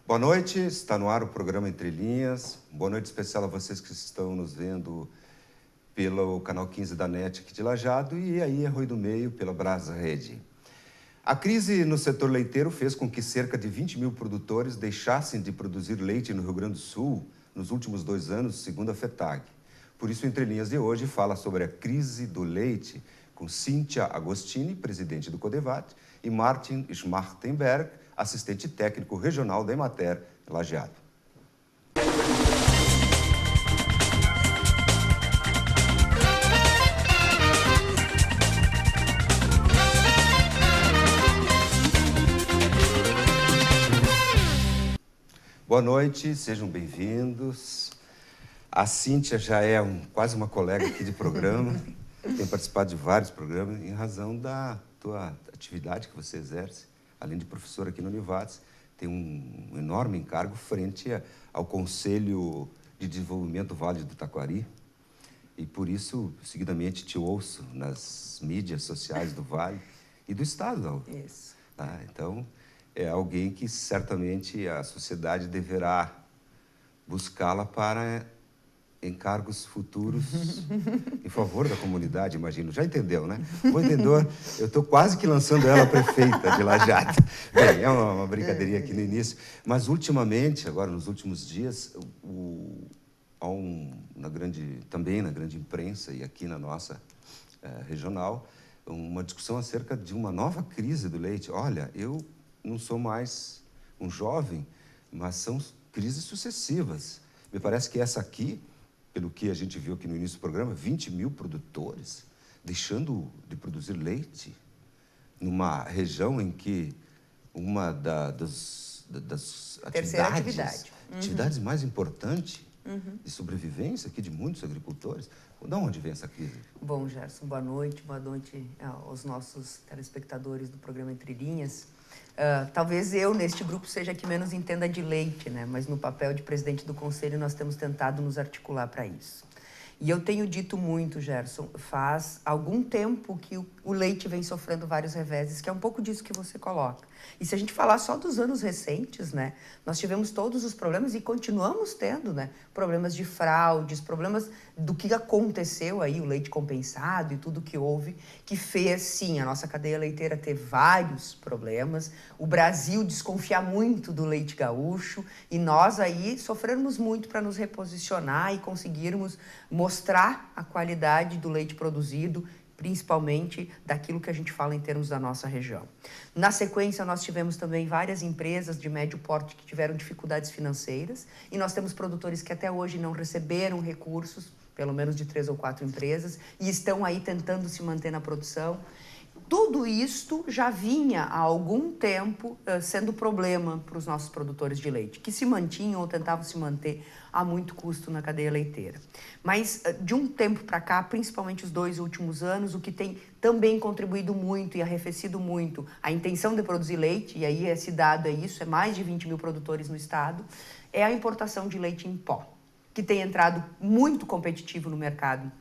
Boa noite, está no ar o programa Entre Linhas. Boa noite especial a vocês que estão nos vendo pelo canal 15 da NET aqui de Lajeado e aí Arroio do Meio pela Brasa Rede. A crise no setor leiteiro fez com que cerca de 20 mil produtores deixassem de produzir leite no Rio Grande do Sul nos últimos 2 anos, segundo a FETAG. Por isso, Entre Linhas de hoje fala sobre a crise do leite com Cíntia Agostini, presidente do Codevat, e Martin Schmartenberg, assistente técnico regional da Emater, Lajeado. Boa noite, sejam bem-vindos. A Cíntia já é quase uma colega aqui de programa, tem participado de vários programas em razão da tua atividade que você exerce. Além de professora aqui no Univates, tem um enorme encargo frente ao Conselho de Desenvolvimento do Vale do Taquari. E por isso, seguidamente, te ouço nas mídias sociais do Vale e do Estado. Isso. Tá? Então, é alguém que certamente a sociedade deverá buscá-la para encargos futuros em favor da comunidade, imagino. Já entendeu, né? O entendedor, eu estou quase que lançando ela prefeita de Lajeado. Bem, é uma brincadeirinha aqui no início, mas ultimamente, agora nos últimos dias, também na grande imprensa e aqui na nossa regional, uma discussão acerca de uma nova crise do leite. Olha, eu não sou mais um jovem, mas são crises sucessivas. Me parece que essa aqui, pelo que a gente viu aqui no início do programa, 20 mil produtores deixando de produzir leite numa região em que uma das atividades mais importantes de sobrevivência aqui de muitos agricultores. De onde vem essa crise? Bom, Gerson, boa noite aos nossos telespectadores do programa Entre Linhas. Talvez eu, neste grupo, seja que menos entenda de leite, né? Mas no papel de presidente do Conselho nós temos tentado nos articular para isso. E eu tenho dito muito, Gerson, faz algum tempo que o leite vem sofrendo vários reveses, que é um pouco disso que você coloca. E se a gente falar só dos anos recentes, né, nós tivemos todos os problemas e continuamos tendo, né, problemas de fraudes, problemas do que aconteceu aí, o leite compensado e tudo que houve, que fez, sim, a nossa cadeia leiteira ter vários problemas, o Brasil desconfiar muito do leite gaúcho e nós aí sofrermos muito para nos reposicionar e conseguirmos mostrar a qualidade do leite produzido, principalmente daquilo que a gente fala em termos da nossa região. Na sequência, nós tivemos também várias empresas de médio porte que tiveram dificuldades financeiras e nós temos produtores que até hoje não receberam recursos, pelo menos de 3 ou 4 empresas, e estão aí tentando se manter na produção. Tudo isto já vinha há algum tempo sendo problema para os nossos produtores de leite, que se mantinham ou tentavam se manter a muito custo na cadeia leiteira. Mas de um tempo para cá, principalmente os 2 últimos anos, o que tem também contribuído muito e arrefecido muito a intenção de produzir leite, e aí esse dado é isso, é mais de 20 mil produtores no estado, é a importação de leite em pó, que tem entrado muito competitivo no mercado,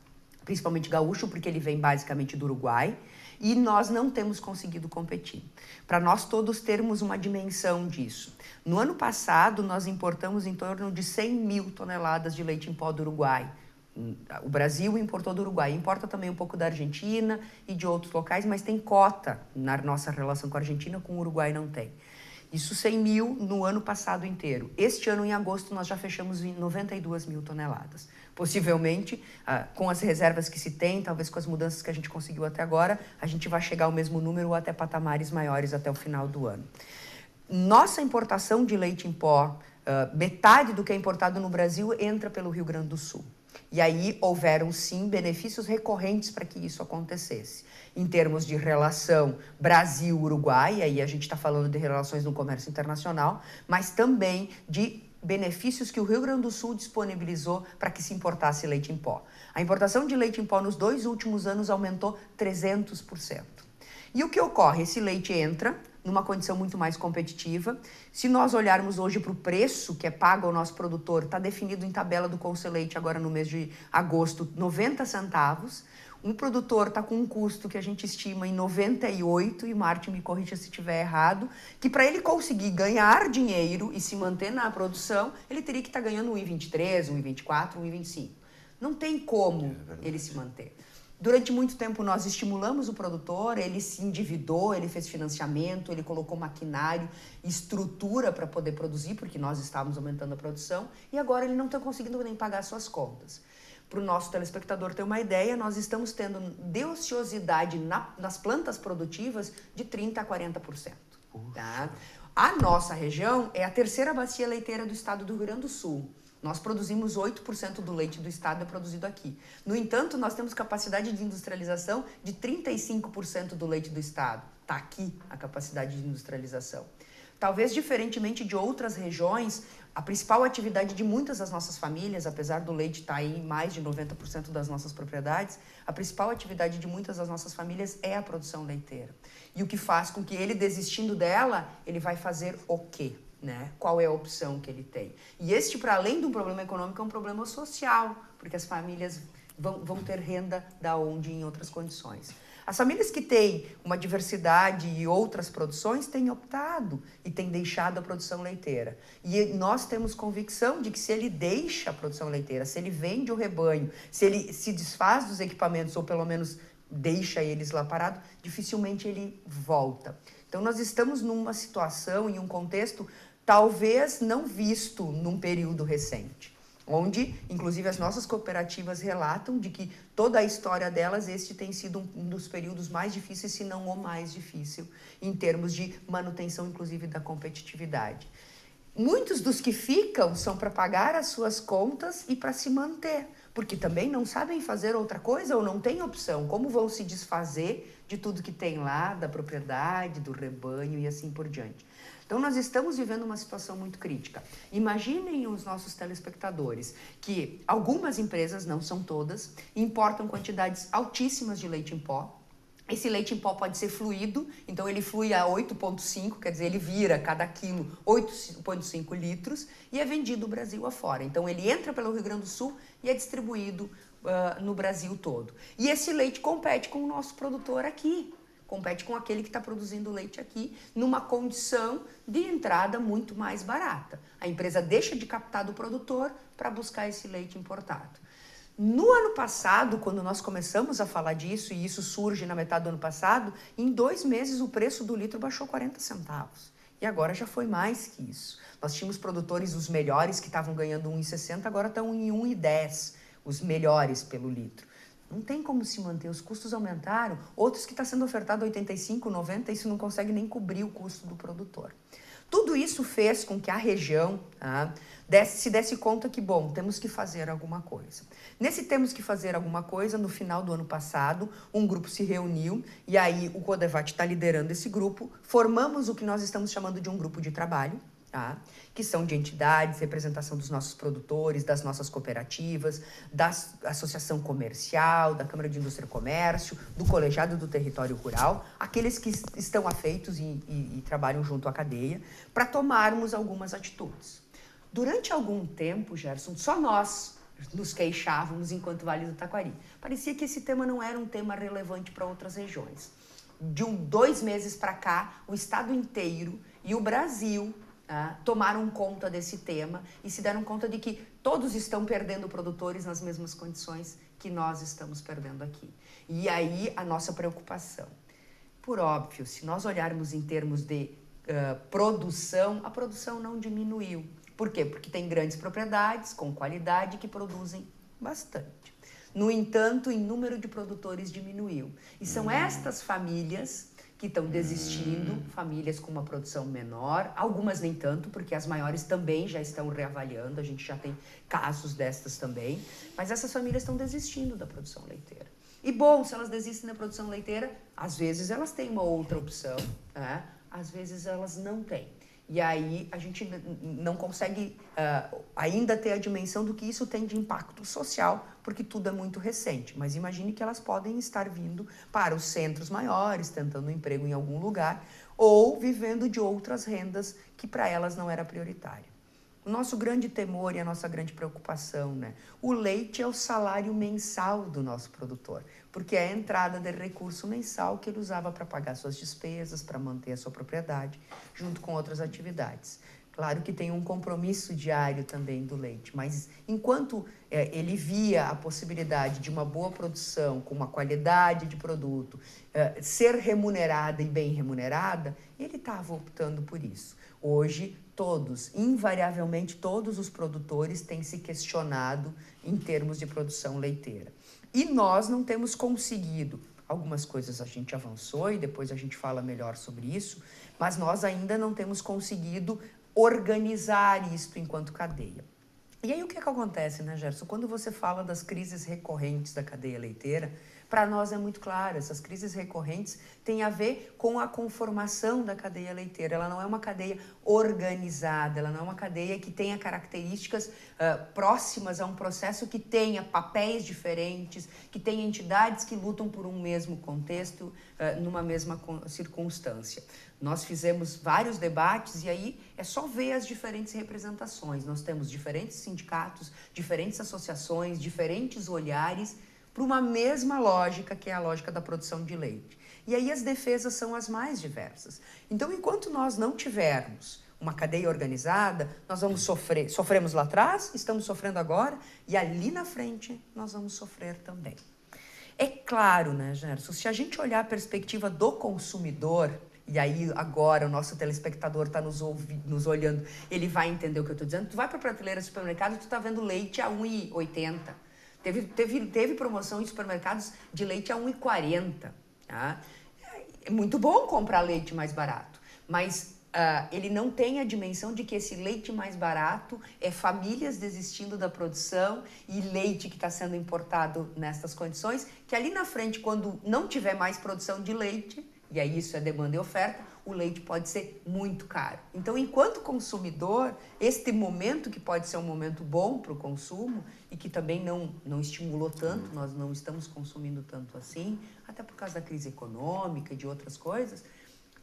principalmente gaúcho, porque ele vem basicamente do Uruguai, e nós não temos conseguido competir. Para nós todos termos uma dimensão disso. No ano passado, nós importamos em torno de 100 mil toneladas de leite em pó do Uruguai. O Brasil importou do Uruguai, importa também um pouco da Argentina e de outros locais, mas tem cota na nossa relação com a Argentina, com o Uruguai não tem. Isso 100 mil no ano passado inteiro. Este ano, em agosto, nós já fechamos 92 mil toneladas. Possivelmente, com as reservas que se tem, talvez com as mudanças que a gente conseguiu até agora, a gente vai chegar ao mesmo número ou até patamares maiores até o final do ano. Nossa importação de leite em pó, metade do que é importado no Brasil entra pelo Rio Grande do Sul. E aí houveram, sim, benefícios recorrentes para que isso acontecesse. Em termos de relação Brasil-Uruguai, aí a gente está falando de relações no comércio internacional, mas também de benefícios que o Rio Grande do Sul disponibilizou para que se importasse leite em pó. A importação de leite em pó nos 2 últimos anos aumentou 300%. E o que ocorre? Esse leite entra numa condição muito mais competitiva. Se nós olharmos hoje para o preço que é pago ao nosso produtor, está definido em tabela do Conselheite agora no mês de agosto, 90 centavos. Um produtor está com um custo que a gente estima em 98, e Martin me corrija se estiver errado, que para ele conseguir ganhar dinheiro e se manter na produção, ele teria que estar ganhando 1,23, 1,24, 1,25. Não tem como ele se manter. Durante muito tempo nós estimulamos o produtor, ele se endividou, ele fez financiamento, ele colocou maquinário, estrutura para poder produzir, porque nós estávamos aumentando a produção, e agora ele não está conseguindo nem pagar suas contas. Para o nosso telespectador ter uma ideia, nós estamos tendo de ociosidade nas plantas produtivas de 30% a 40%. Tá? A nossa região é a terceira bacia leiteira do estado do Rio Grande do Sul. Nós produzimos 8% do leite do estado é produzido aqui. No entanto, nós temos capacidade de industrialização de 35% do leite do estado. Está aqui a capacidade de industrialização. Talvez diferentemente de outras regiões, a principal atividade de muitas das nossas famílias, apesar do leite estar aí em mais de 90% das nossas propriedades, a principal atividade de muitas das nossas famílias é a produção leiteira. E o que faz com que ele, desistindo dela, ele vai fazer o quê? Né? Qual é a opção que ele tem? E este, para além de um problema econômico, é um problema social, porque as famílias vão ter renda da onde em outras condições. As famílias que têm uma diversidade e outras produções têm optado e têm deixado a produção leiteira. E nós temos convicção de que se ele deixa a produção leiteira, se ele vende o rebanho, se ele se desfaz dos equipamentos ou pelo menos deixa eles lá parados, dificilmente ele volta. Então nós estamos numa situação, em um contexto talvez não visto num período recente, onde, inclusive, as nossas cooperativas relatam de que toda a história delas, este tem sido um dos períodos mais difíceis, se não o mais difícil, em termos de manutenção, inclusive, da competitividade. Muitos dos que ficam são para pagar as suas contas e para se manter, porque também não sabem fazer outra coisa ou não têm opção. Como vão se desfazer de tudo que tem lá, da propriedade, do rebanho e assim por diante. Então, nós estamos vivendo uma situação muito crítica. Imaginem os nossos telespectadores que algumas empresas, não são todas, importam quantidades altíssimas de leite em pó. Esse leite em pó pode ser fluido, então ele flui a 8,5, quer dizer, ele vira cada quilo 8,5 litros e é vendido no Brasil afora. Então, ele entra pelo Rio Grande do Sul e é distribuído no Brasil todo. E esse leite compete com o nosso produtor aqui. Compete com aquele que está produzindo leite aqui, numa condição de entrada muito mais barata. A empresa deixa de captar do produtor para buscar esse leite importado. No ano passado, quando nós começamos a falar disso, e isso surge na metade do ano passado, em 2 meses o preço do litro baixou 40 centavos. E agora já foi mais que isso. Nós tínhamos produtores, os melhores, que estavam ganhando 1,60, agora estão em 1,10, os melhores pelo litro. Não tem como se manter, os custos aumentaram. Outros que está sendo ofertado 85, 90, isso não consegue nem cobrir o custo do produtor. Tudo isso fez com que a região se desse conta que, bom, temos que fazer alguma coisa. Nesse temos que fazer alguma coisa, no final do ano passado, um grupo se reuniu e aí o Codevat está liderando esse grupo. Formamos o que nós estamos chamando de um grupo de trabalho, que são de entidades, representação dos nossos produtores, das nossas cooperativas, da Associação Comercial, da Câmara de Indústria e Comércio, do Colegiado do Território Rural, aqueles que estão afeitos e trabalham junto à cadeia, para tomarmos algumas atitudes. Durante algum tempo, Gerson, só nós nos queixávamos enquanto Vale do Taquari. Parecia que esse tema não era um tema relevante para outras regiões. De 2 meses para cá, o estado inteiro e o Brasil tomaram conta desse tema e se deram conta de que todos estão perdendo produtores nas mesmas condições que nós estamos perdendo aqui. E aí a nossa preocupação. Por óbvio, se nós olharmos em termos de produção, a produção não diminuiu. Por quê? Porque tem grandes propriedades com qualidade que produzem bastante. No entanto, o número de produtores diminuiu. E são estas famílias que estão desistindo, famílias com uma produção menor, algumas nem tanto, porque as maiores também já estão reavaliando, a gente já tem casos destas também, mas essas famílias estão desistindo da produção leiteira. E bom, se elas desistem da produção leiteira, às vezes elas têm uma outra opção, às vezes elas não têm. E aí a gente não consegue ainda ter a dimensão do que isso tem de impacto social, porque tudo é muito recente. Mas imagine que elas podem estar vindo para os centros maiores, tentando um emprego em algum lugar, ou vivendo de outras rendas que para elas não era prioritária. o nosso grande temor e a nossa grande preocupação, né? O leite é o salário mensal do nosso produtor, porque é a entrada de recurso mensal que ele usava para pagar suas despesas, para manter a sua propriedade, junto com outras atividades. Claro que tem um compromisso diário também do leite, mas enquanto ele via a possibilidade de uma boa produção, com uma qualidade de produto, ser remunerada e bem remunerada, ele estava optando por isso. Hoje, invariavelmente todos os produtores têm se questionado em termos de produção leiteira. E nós não temos conseguido. Algumas coisas a gente avançou e depois a gente fala melhor sobre isso, mas nós ainda não temos conseguido organizar isto enquanto cadeia. E aí o que acontece, né, Gerson? Quando você fala das crises recorrentes da cadeia leiteira, para nós é muito claro, essas crises recorrentes têm a ver com a conformação da cadeia leiteira. Ela não é uma cadeia organizada, ela não é uma cadeia que tenha características próximas a um processo que tenha papéis diferentes, que tenha entidades que lutam por um mesmo contexto, numa mesma circunstância. Nós fizemos vários debates e aí é só ver as diferentes representações. Nós temos diferentes sindicatos, diferentes associações, diferentes olhares para uma mesma lógica, que é a lógica da produção de leite. E aí as defesas são as mais diversas. Então, enquanto nós não tivermos uma cadeia organizada, nós vamos sofrer. Sofremos lá atrás, estamos sofrendo agora, e ali na frente nós vamos sofrer também. É claro, né, Gerson, se a gente olhar a perspectiva do consumidor, e aí agora o nosso telespectador está nos olhando, ele vai entender o que eu estou dizendo. Tu vai para a prateleira do supermercado e tu está vendo leite a R$ 1,80. Teve promoção em supermercados de leite a R$ 1,40. Tá? É muito bom comprar leite mais barato, mas ele não tem a dimensão de que esse leite mais barato é famílias desistindo da produção e leite que está sendo importado nessas condições, que ali na frente, quando não tiver mais produção de leite, e aí isso é demanda e oferta, o leite pode ser muito caro. Então, enquanto consumidor, este momento que pode ser um momento bom para o consumo e que também não estimulou tanto, nós não estamos consumindo tanto assim, até por causa da crise econômica e de outras coisas,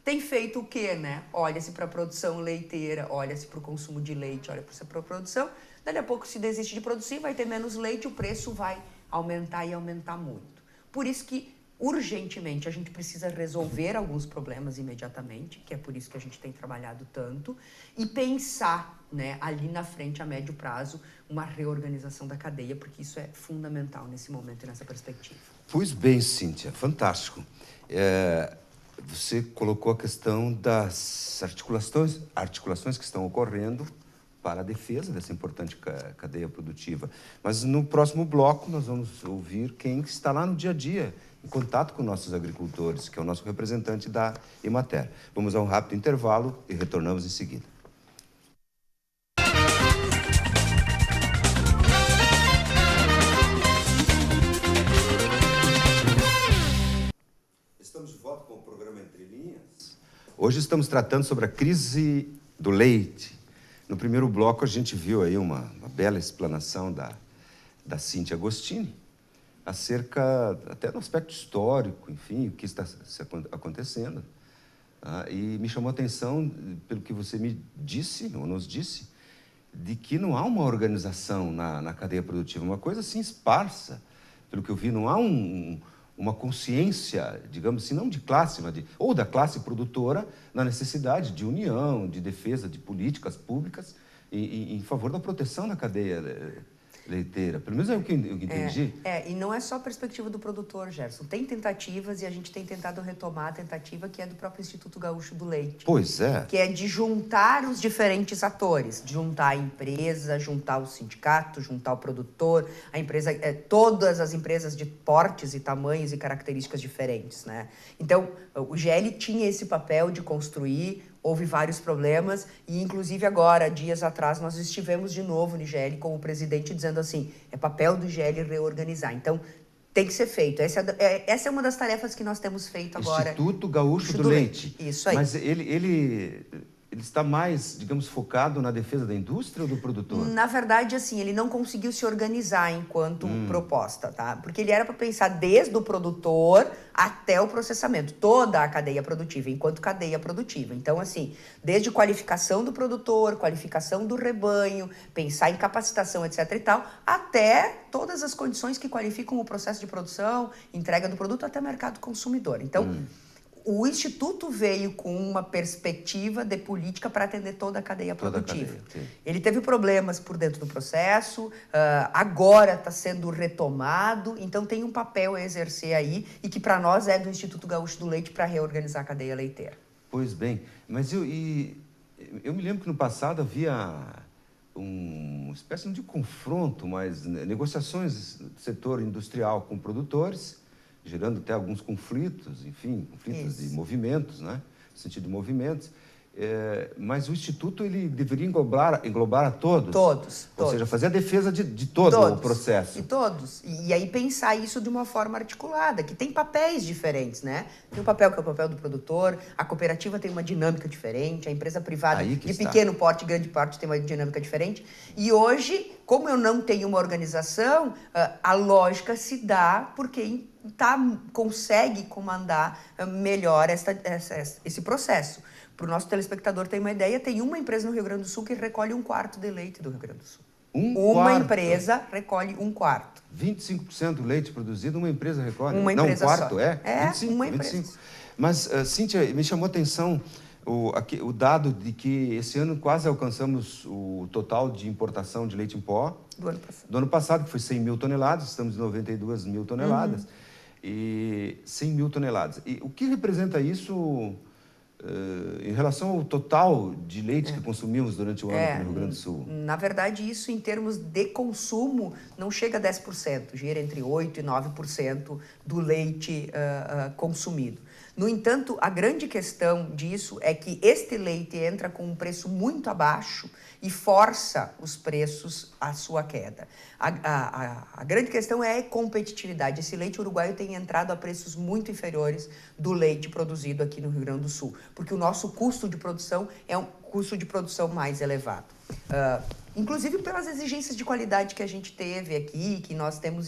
tem feito o quê, né? Olha-se para a produção leiteira, olha-se para o consumo de leite, olha-se para a produção, daqui a pouco se desiste de produzir, vai ter menos leite, o preço vai aumentar e aumentar muito. Por isso que urgentemente, a gente precisa resolver alguns problemas imediatamente, que é por isso que a gente tem trabalhado tanto, e pensar, né, ali na frente, a médio prazo, uma reorganização da cadeia, porque isso é fundamental nesse momento e nessa perspectiva. Pois bem, Cíntia, fantástico. Você colocou a questão das articulações que estão ocorrendo para a defesa dessa importante cadeia produtiva. Mas no próximo bloco nós vamos ouvir quem está lá no dia a dia, em contato com nossos agricultores, que é o nosso representante da Emater. Vamos a um rápido intervalo e retornamos em seguida. Estamos de volta com o programa Entre Linhas. Hoje estamos tratando sobre a crise do leite. No primeiro bloco a gente viu aí uma bela explanação da Cíntia Agostini, acerca até do aspecto histórico, enfim, o que está acontecendo. E me chamou a atenção, pelo que você me disse, ou nos disse, de que não há uma organização na cadeia produtiva, uma coisa assim esparsa. Pelo que eu vi, não há uma consciência, digamos assim, não de classe, mas ou da classe produtora, na necessidade de união, de defesa de políticas públicas em favor da proteção da cadeia leiteira. Pelo menos é o que eu entendi. E não é só a perspectiva do produtor, Gerson. Tem tentativas e a gente tem tentado retomar a tentativa que é do próprio Instituto Gaúcho do Leite. Pois é. Que é de juntar os diferentes atores, de juntar a empresa, juntar o sindicato, juntar o produtor, a empresa, todas as empresas de portes e tamanhos e características diferentes, né? Então, o GL tinha esse papel de construir. Houve vários problemas e, inclusive, agora, dias atrás, nós estivemos de novo no IGL com o presidente dizendo assim, é papel do IGL reorganizar. Então, tem que ser feito. Essa é uma das tarefas que nós temos feito agora. Instituto Gaúcho do Leite. Isso aí. Mas ele está mais, digamos, focado na defesa da indústria ou do produtor? Na verdade, assim, ele não conseguiu se organizar enquanto proposta, tá? Porque ele era para pensar desde o produtor até o processamento, toda a cadeia produtiva, enquanto cadeia produtiva. Então, assim, desde qualificação do produtor, qualificação do rebanho, pensar em capacitação, etc. e tal, até todas as condições que qualificam o processo de produção, entrega do produto até mercado consumidor. Então, o Instituto veio com uma perspectiva de política para atender toda a cadeia produtiva. Ele teve problemas por dentro do processo, agora está sendo retomado, então tem um papel a exercer aí e que para nós é do Instituto Gaúcho do Leite para reorganizar a cadeia leiteira. Pois bem, mas eu me lembro que no passado havia uma espécie de confronto, mas negociações do setor industrial com produtores, gerando até alguns conflitos, enfim, conflitos de movimentos, né? No sentido de movimentos. Mas o Instituto ele deveria englobar a todos. Todos. Ou seja, fazer a defesa de todo o processo. E todos. E aí pensar isso de uma forma articulada, que tem papéis diferentes, né? Tem um papel que é o papel do produtor, a cooperativa tem uma dinâmica diferente, a empresa privada de pequeno porte e grande porte tem uma dinâmica diferente. E hoje, como eu não tenho uma organização, a lógica se dá porque consegue comandar melhor esse processo. Para o nosso telespectador ter uma ideia, tem uma empresa no Rio Grande do Sul que recolhe 1/4 de leite do Rio Grande do Sul. Uma empresa recolhe 1/4. 25% do leite produzido, uma empresa recolhe? Uma empresa não, 1/4, só. É, 25, uma empresa. 25. Mas, Cíntia, me chamou a atenção o dado de que esse ano quase alcançamos o total de importação de leite em pó. Do ano passado, que foi 100 mil toneladas, estamos em 92 mil toneladas. E 100 mil toneladas. E o que representa isso em relação ao total de leite que consumimos durante o ano no Rio Grande do Sul? Na verdade, isso em termos de consumo não chega a 10%, gira entre 8% e 9% do leite consumido. No entanto, a grande questão disso é que este leite entra com um preço muito abaixo e força os preços à sua queda. A grande questão é a competitividade. Esse leite uruguaio tem entrado a preços muito inferiores do leite produzido aqui no Rio Grande do Sul, porque o nosso custo de produção é um custo de produção mais elevado. Inclusive pelas exigências de qualidade que a gente teve aqui, que nós temos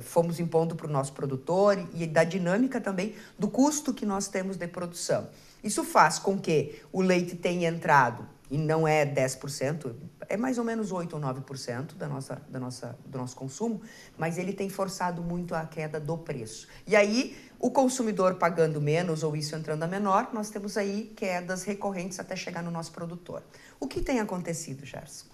fomos impondo para o nosso produtor e da dinâmica também do custo que nós temos de produção. Isso faz com que o leite tenha entrado, e não é 10%, é mais ou menos 8% ou 9% do nosso consumo, mas ele tem forçado muito a queda do preço. E aí, o consumidor pagando menos ou isso entrando a menor, nós temos aí quedas recorrentes até chegar no nosso produtor. O que tem acontecido, Gerson?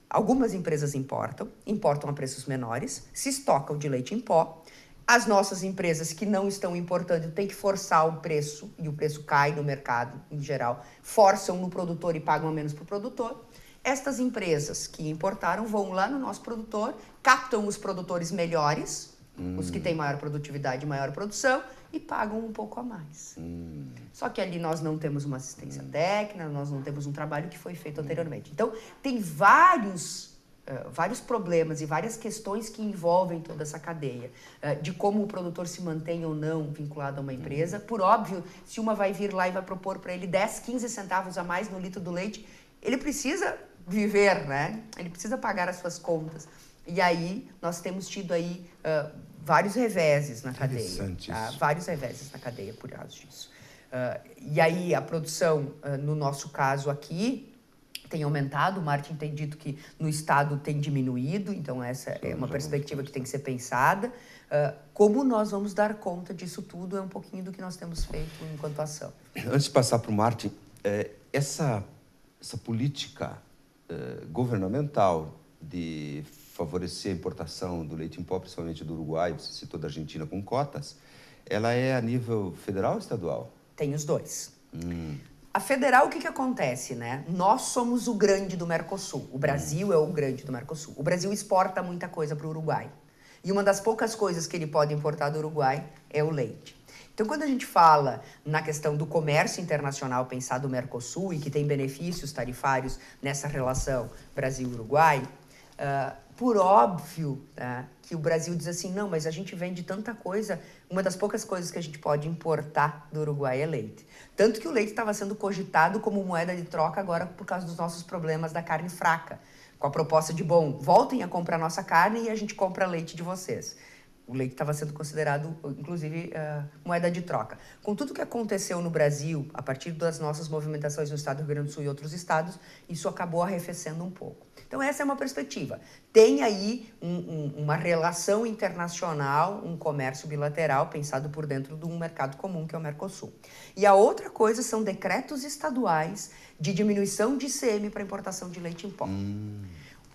Algumas empresas importam a preços menores, se estocam de leite em pó. As nossas empresas que não estão importando têm que forçar o preço, e o preço cai no mercado em geral, forçam no produtor e pagam a menos para o produtor. Estas empresas que importaram vão lá no nosso produtor, captam os produtores melhores, os que têm maior produtividade e maior produção, e pagam um pouco a mais. Só que ali nós não temos uma assistência técnica, nós não temos um trabalho que foi feito anteriormente. Então, tem vários problemas e várias questões que envolvem toda essa cadeia, de como o produtor se mantém ou não vinculado a uma empresa. Por óbvio, se uma vai vir lá e vai propor para ele 10, 15 centavos a mais no litro do leite, ele precisa viver, né? Ele precisa pagar as suas contas. E aí, nós temos tido aí vários reveses na cadeia. Tá? Vários reveses na cadeia por causa disso. E aí, a produção, no nosso caso aqui, tem aumentado. O Martin tem dito que no estado tem diminuído, então essa é uma perspectiva que tem que ser pensada. Como nós vamos dar conta disso tudo é um pouquinho do que nós temos feito enquanto ação. Antes de passar para o Martin, essa política governamental de favorecer a importação do leite em pó, principalmente do Uruguai, você citou da Argentina com cotas, ela é a nível federal ou estadual? Tem os dois. A federal, o que acontece, né? Nós somos o grande do Mercosul. O Brasil é o grande do Mercosul. O Brasil exporta muita coisa para o Uruguai. E uma das poucas coisas que ele pode importar do Uruguai é o leite. Então, quando a gente fala na questão do comércio internacional, pensar do Mercosul e que tem benefícios tarifários nessa relação Brasil-Uruguai, por óbvio, que o Brasil diz assim, não, mas a gente vende tanta coisa, uma das poucas coisas que a gente pode importar do Uruguai é leite. Tanto que o leite estava sendo cogitado como moeda de troca agora por causa dos nossos problemas da carne fraca, com a proposta de, bom, voltem a comprar nossa carne e a gente compra leite de vocês. O leite estava sendo considerado, inclusive, moeda de troca. Com tudo que aconteceu no Brasil, a partir das nossas movimentações no estado do Rio Grande do Sul e outros estados, isso acabou arrefecendo um pouco. Então, essa é uma perspectiva. Tem aí uma relação internacional, um comércio bilateral pensado por dentro de um mercado comum, que é o Mercosul. E a outra coisa são decretos estaduais de diminuição de ICM para importação de leite em pó.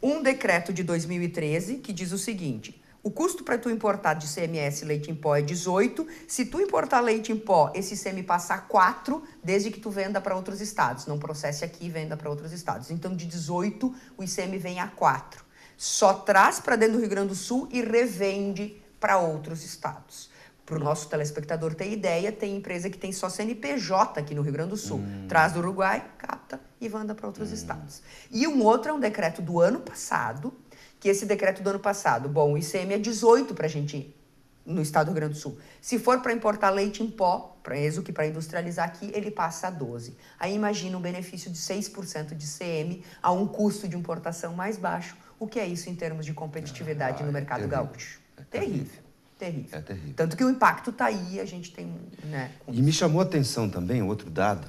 Um decreto de 2013 que diz o seguinte: o custo para tu importar de ICMS leite em pó é 18. Se tu importar leite em pó, esse ICM passa a 4, desde que tu venda para outros estados. Não processe aqui e venda para outros estados. Então, de 18, o ICM vem a 4. Só traz para dentro do Rio Grande do Sul e revende para outros estados. Para o nosso telespectador ter ideia, tem empresa que tem só CNPJ aqui no Rio Grande do Sul. Traz do Uruguai, capta e manda para outros estados. E um outro é um decreto do ano passado, que esse decreto do ano passado, bom, o ICM é 18 para a gente no estado do Rio Grande do Sul. Se for para importar leite em pó, que para industrializar aqui, ele passa a 12. Aí imagina um benefício de 6% de ICM a um custo de importação mais baixo. O que é isso em termos de competitividade no mercado gaúcho? Terrível. Terrível. É terrível. Tanto que o impacto está aí, a gente tem... Né, e me chamou a atenção também outro dado,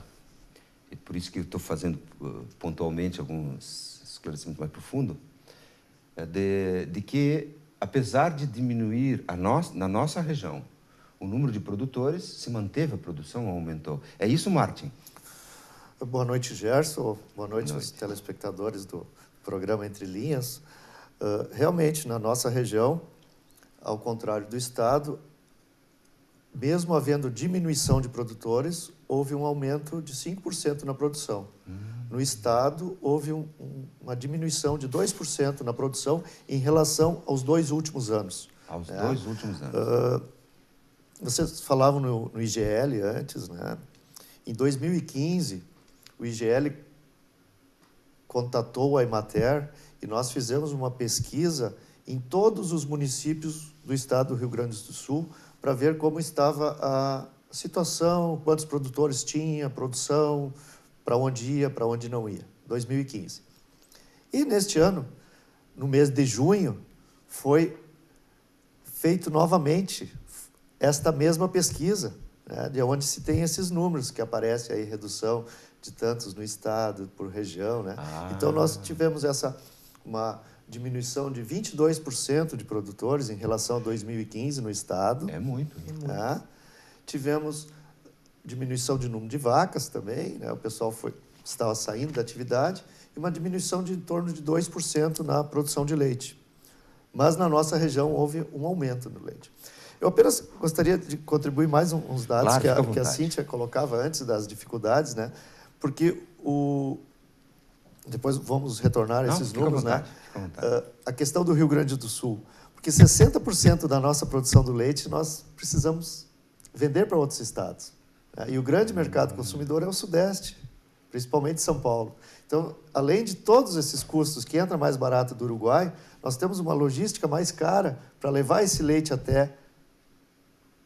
e por isso que eu estou fazendo pontualmente alguns esclarecimentos mais profundos, de que, apesar de diminuir na nossa região o número de produtores, se manteve a produção, aumentou. É isso, Martin? Boa noite, Gerson. Boa noite aos telespectadores do programa Entre Linhas. Realmente, na nossa região, ao contrário do estado, mesmo havendo diminuição de produtores, houve um aumento de 5% na produção. No estado, houve uma diminuição de 2% na produção em relação aos 2 últimos anos. Aos 2 últimos anos. Vocês falavam no IGL antes, né? Em 2015, o IGL contatou a Emater e nós fizemos uma pesquisa em todos os municípios do estado do Rio Grande do Sul para ver como estava a situação, quantos produtores tinha, produção, para onde ia, para onde não ia. 2015. E neste ano, no mês de junho, foi feito novamente esta mesma pesquisa, né, de onde se tem esses números que aparece aí, redução de tantos no estado, por região, né? Então, nós tivemos uma diminuição de 22% de produtores em relação a 2015 no estado. É muito. Né? Tivemos diminuição de número de vacas também, né? O pessoal estava saindo da atividade, e uma diminuição de em torno de 2% na produção de leite. Mas na nossa região houve um aumento no leite. Eu apenas gostaria de contribuir mais uns dados que a Cíntia colocava antes das dificuldades, né? Porque depois vamos retornar a esses números, né? A questão do Rio Grande do Sul. Porque 60% da nossa produção do leite nós precisamos vender para outros estados. Né? E o grande mercado consumidor é o Sudeste, principalmente São Paulo. Então, além de todos esses custos que entra mais barato do Uruguai, nós temos uma logística mais cara para levar esse leite até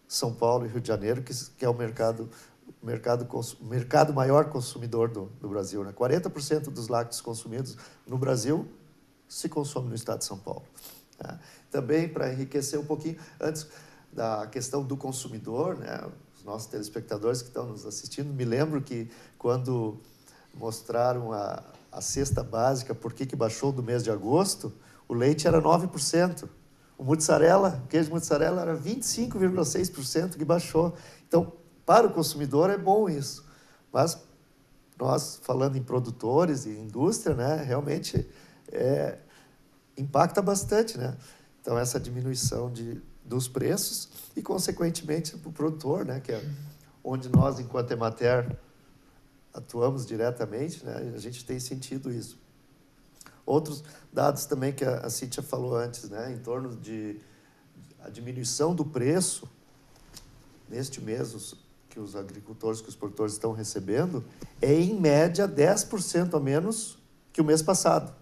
São Paulo e Rio de Janeiro, que é o mercado maior consumidor do Brasil. Né? 40% dos lácteos consumidos no Brasil se consome no estado de São Paulo. Né? Também, para enriquecer um pouquinho, antes da questão do consumidor, né? Os nossos telespectadores que estão nos assistindo, me lembro que quando mostraram a cesta básica, por que baixou do mês de agosto, o leite era 9%. O queijo mussarela era 25,6% que baixou. Então, para o consumidor é bom isso. Mas nós, falando em produtores e indústria, né, realmente impacta bastante, né? Então, essa diminuição dos preços e, consequentemente, para o produtor, né, que é onde nós, enquanto Emater, atuamos diretamente, né, a gente tem sentido isso. Outros dados também que a Cíntia falou antes, né, em torno de a diminuição do preço, neste mês, que os agricultores, que os produtores estão recebendo, é, em média, 10% a menos que o mês passado.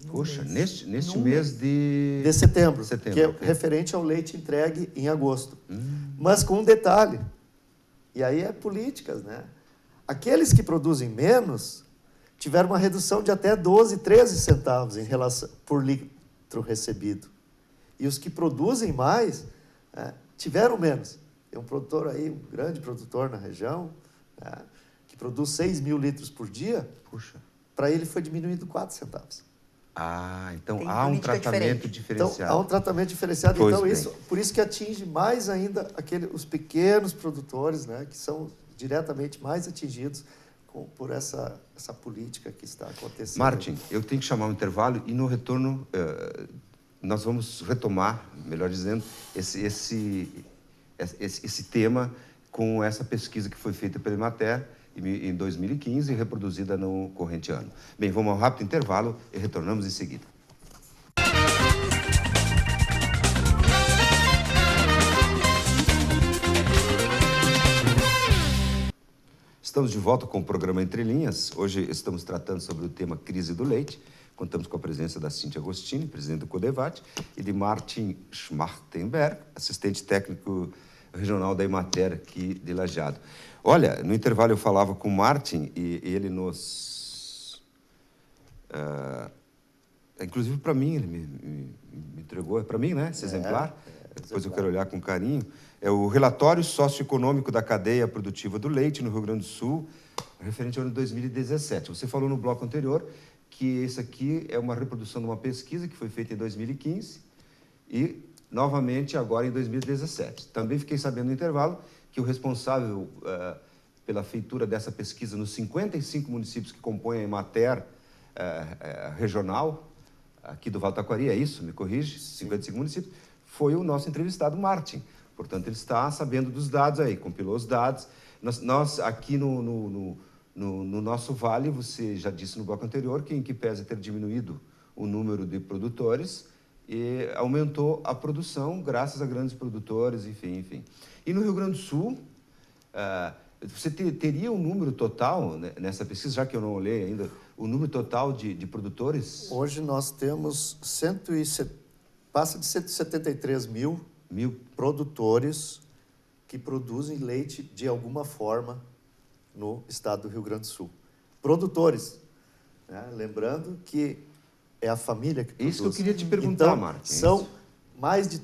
Poxa, neste mês de setembro, que é referente ao leite entregue em agosto. Mas com um detalhe, e aí é políticas, né? Aqueles que produzem menos tiveram uma redução de até 12, 13 centavos por litro recebido. E os que produzem mais tiveram menos. Tem um produtor aí, um grande produtor na região, né, que produz 6 mil litros por dia. Puxa. Para ele foi diminuído 4 centavos. Então Tem há um política tratamento diferente. diferenciado. Então, há um tratamento diferenciado. Pois Então, bem. por isso que atinge mais ainda os pequenos produtores, né, que são diretamente mais atingidos por essa política que está acontecendo. Martin, eu tenho que chamar um intervalo e no retorno nós vamos retomar, melhor dizendo, esse tema com essa pesquisa que foi feita pela Emater em 2015 e reproduzida no corrente ano. Bem, vamos a um rápido intervalo e retornamos em seguida. Estamos de volta com o programa Entre Linhas. Hoje estamos tratando sobre o tema crise do leite. Contamos com a presença da Cíntia Agostini, presidente do Codevat, e de Martin Schmartenberg, assistente técnico regional da Emater aqui de Lajeado. Olha, no intervalo eu falava com o Martin e ele nos... inclusive para mim, ele me entregou, é para mim, né, esse exemplar? Depois eu quero olhar com carinho. É o relatório socioeconômico da cadeia produtiva do leite no Rio Grande do Sul, referente ao ano 2017. Você falou no bloco anterior que esse aqui é uma reprodução de uma pesquisa que foi feita em 2015 e, novamente, agora em 2017. Também fiquei sabendo no intervalo que o responsável pela feitura dessa pesquisa nos 55 municípios que compõem a Emater regional, aqui do Vale do Taquari, é isso? Me corrige? 55 municípios. Foi o nosso entrevistado, Martin. Portanto, ele está sabendo dos dados aí, compilou os dados. Nós aqui no nosso vale, você já disse no bloco anterior, que em que pese ter diminuído o número de produtores e aumentou a produção graças a grandes produtores, enfim. E no Rio Grande do Sul, você teria um número total, né, nessa pesquisa, já que eu não olhei ainda, o número total de produtores? Hoje nós temos passa de 173 mil produtores que produzem leite de alguma forma no estado do Rio Grande do Sul. Produtores, né? Lembrando que é a família que produz. Isso que eu queria te perguntar, então, Martin. São mais de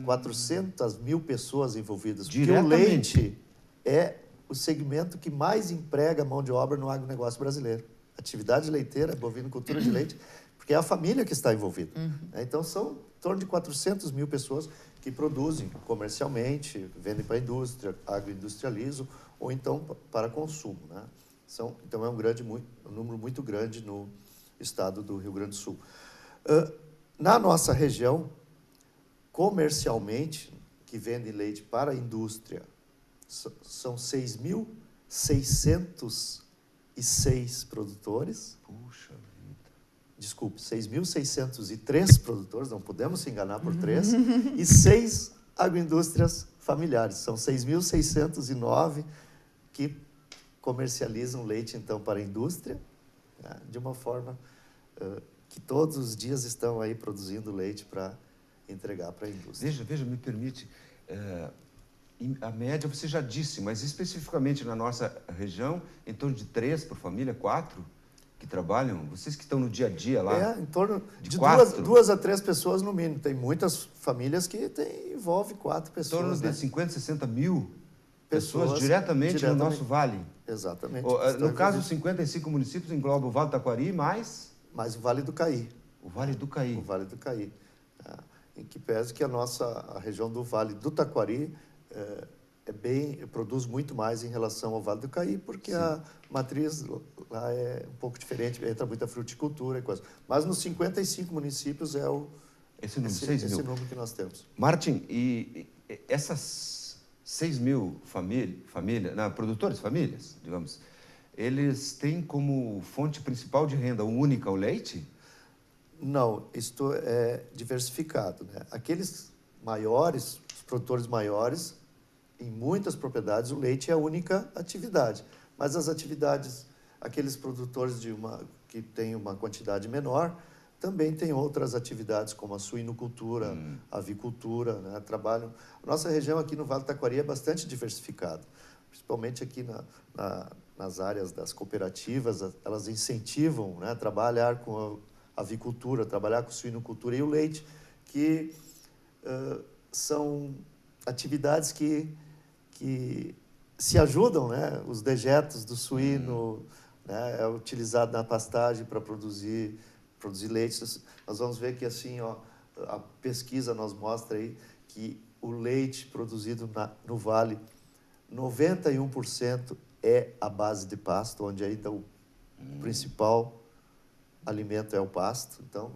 400 mil pessoas envolvidas. Porque o leite é o segmento que mais emprega mão de obra no agronegócio brasileiro. Atividade leiteira, bovinocultura de leite, porque é a família que está envolvida. Então, são em torno de 400 mil pessoas que produzem comercialmente, vendem para a indústria, agroindustrializam, ou então para consumo, né? Então, é um número muito grande no estado do Rio Grande do Sul. Na nossa região, comercialmente, que vendem leite para a indústria, são 6.606 produtores. Puxa vida. Desculpe, 6.603 produtores, não podemos se enganar por 3, e 6 agroindústrias familiares. São 6.609 que comercializam leite, então, para a indústria, né, de uma forma que todos os dias estão aí produzindo leite para entregar para a indústria. Veja, me permite, a média você já disse, mas especificamente na nossa região, em torno de 3 por família, 4 que trabalham, vocês que estão no dia a dia lá? Em torno de 4? 2 a 3 pessoas no mínimo. Tem muitas famílias que envolve 4 pessoas. Em torno de né? 50, 60 mil pessoas diretamente no nosso vale. Exatamente. No caso, 55 municípios engloba o Vale do Taquari mais o Vale do Caí. O Vale do Caí. O Vale do Caí. Em que pese que a região do Vale do Taquari produz muito mais em relação ao Vale do Caí, porque Sim. A matriz lá é um pouco diferente, entra muita fruticultura e coisa. Mas nos 55 municípios é esse número que nós temos. Martin, e essas 6 mil famílias, digamos, eles têm como fonte principal de renda única o leite? Não, isto é diversificado, né? Aqueles maiores, os produtores maiores, em muitas propriedades, o leite é a única atividade. Mas as atividades, aqueles produtores que têm uma quantidade menor, também têm outras atividades, como a suinocultura, a avicultura, né? Trabalham. A nossa região aqui no Vale do Taquari é bastante diversificada, principalmente aqui nas áreas das cooperativas, elas incentivam, né, a trabalhar com a avicultura, trabalhar com suinocultura e o leite, que são atividades que se ajudam, né? Os dejetos do suíno, né? É utilizado na pastagem para produzir leite. Nós vamos ver que assim, ó, a pesquisa nos mostra aí que o leite produzido no Vale, 91% é a base de pasto, onde ainda o principal alimento é o pasto. Então,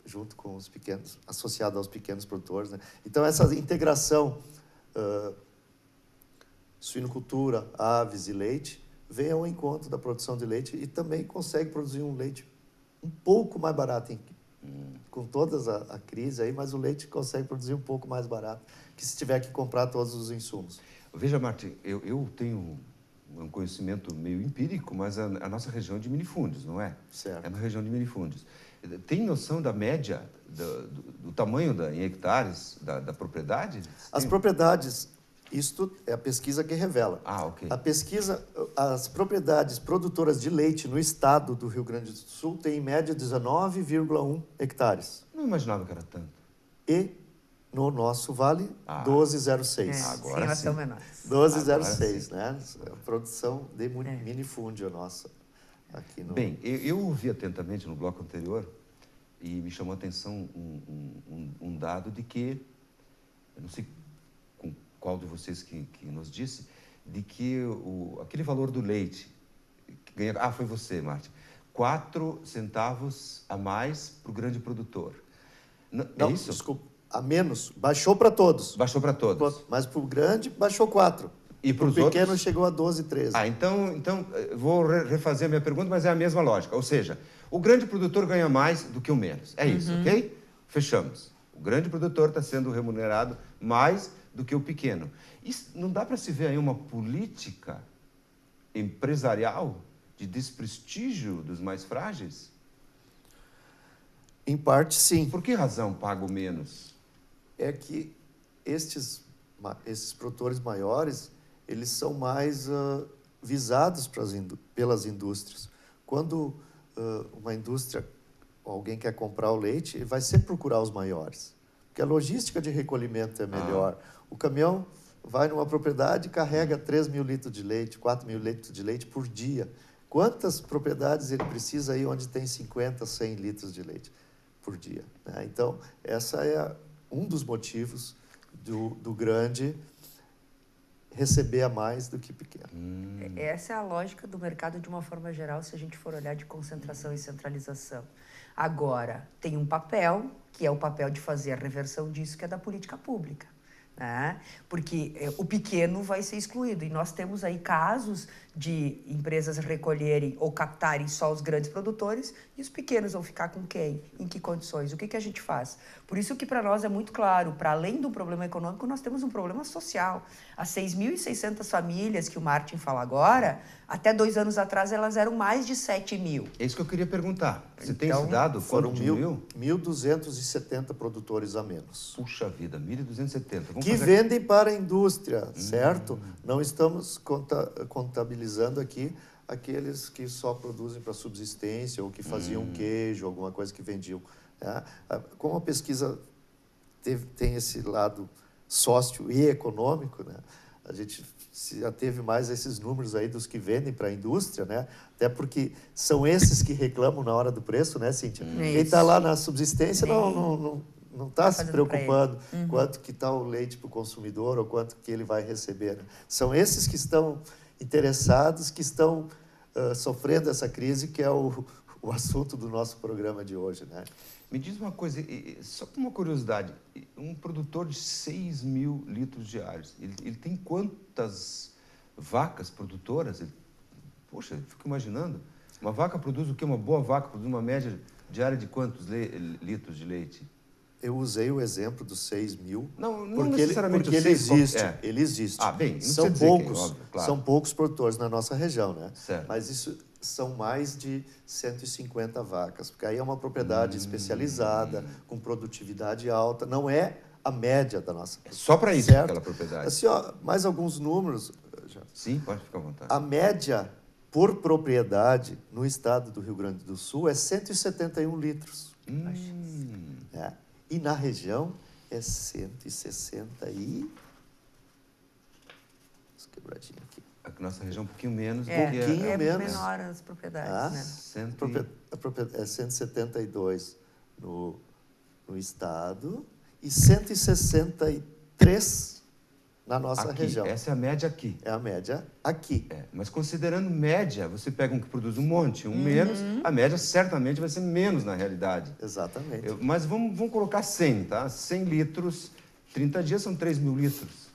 junto com os pequenos, associado aos pequenos produtores, né? Então, essa integração suinocultura, aves e leite vem ao encontro da produção de leite e também consegue produzir um leite um pouco mais barato, com toda a crise aí, mas o leite consegue produzir um pouco mais barato que se tiver que comprar todos os insumos. Veja, Martim, eu tenho um conhecimento meio empírico, mas a nossa região é de minifúndios, não é? Certo. É uma região de minifúndios. Tem noção da média, do tamanho em hectares da propriedade? As propriedades, isto é a pesquisa que revela. Ah, ok. A pesquisa, as propriedades produtoras de leite no estado do Rio Grande do Sul têm em média 19,1 hectares. Não imaginava que era tanto. E no nosso vale, 12,06. Agora nós sim. somos menores. 12,06, né? A produção de minifúndio nossa. Aqui no... Bem, eu ouvi atentamente no bloco anterior e me chamou a atenção um dado de que, eu não sei com qual de vocês que nos disse, de que aquele valor do leite, que ganha, foi você, Martim, 4 centavos a mais para o grande produtor. Não, é isso? Desculpa, a menos, baixou para todos. Baixou para todos. Mas para o grande, baixou 4. E para os pequeno outros? chegou a 12, 13. Então vou refazer a minha pergunta, mas é a mesma lógica. Ou seja, o grande produtor ganha mais do que o menos. É isso, ok? Fechamos. O grande produtor está sendo remunerado mais do que o pequeno. Isso, não dá para se ver aí uma política empresarial de desprestígio dos mais frágeis? Em parte, sim. Por que razão pago menos? É que esses produtores maiores, eles são mais visados pelas indústrias. Quando uma indústria, alguém quer comprar o leite, ele vai sempre procurar os maiores, porque a logística de recolhimento é melhor. O caminhão vai numa propriedade e carrega 3.000 litros de leite, 4.000 litros de leite por dia. Quantas propriedades ele precisa aí onde tem 50, 100 litros de leite por dia, né? Então, essa é um dos motivos do grande receber a mais do que pequeno. Essa é a lógica do mercado de uma forma geral, se a gente for olhar de concentração e centralização. Agora, tem um papel, que é o papel de fazer a reversão disso, que é da política pública, né? Porque o pequeno vai ser excluído. E nós temos aí casos de empresas recolherem ou captarem só os grandes produtores e os pequenos vão ficar com quem? Em que condições? O que a gente faz? Por isso que para nós é muito claro, para além do problema econômico, nós temos um problema social. As 6.600 famílias que o Martim fala agora, até 2 anos atrás elas eram mais de 7.000. É isso que eu queria perguntar. Você tem Então, esse dado? Foram diminuiu? 1.270 produtores a menos. Puxa vida, 1.270. Que vendem para a indústria, certo? Não estamos contabilizando aqui aqueles que só produzem para subsistência ou que faziam queijo, alguma coisa que vendiam, né? Como a pesquisa tem esse lado sócio e econômico, né? A gente já teve mais esses números aí dos que vendem para a indústria, né? Até porque são esses que reclamam na hora do preço, né, Cíntia? Quem está lá na subsistência não está se preocupando quanto que está o leite para o consumidor ou quanto que ele vai receber, né? São esses que estão interessados, que estão sofrendo essa crise, que é o assunto do nosso programa de hoje, né? Me diz uma coisa, só por uma curiosidade, um produtor de 6.000 litros diários, ele tem quantas vacas produtoras? Poxa, eu fico imaginando, uma vaca produz o quê? Uma boa vaca produz uma média diária de quantos litros de leite? Eu usei o exemplo dos 6.000, Não porque necessariamente ele existe. Ele existe. Bem, não são precisa dizer poucos, quem, óbvio, claro. São poucos produtores na nossa região, né? Certo. Mas isso são mais de 150 vacas, porque aí é uma propriedade especializada, com produtividade alta, não é a média da nossa. É só para isso certo? aquela propriedade. Assim, ó, mais alguns números. Sim, pode ficar à vontade. A média por propriedade no estado do Rio Grande do Sul é 171 litros. Hum. E na região é 160 e... quebradinho aqui. A nossa região é um pouquinho menos do que pouquinho menos. menor as propriedades, né? É 172 no estado e 163 na nossa aqui, região. Essa é a média aqui. É a média aqui. Mas considerando média, você pega um que produz um monte, um menos, a média certamente vai ser menos na realidade. Exatamente. Mas vamos colocar 100, tá? 100 litros, 30 dias são 3 mil litros.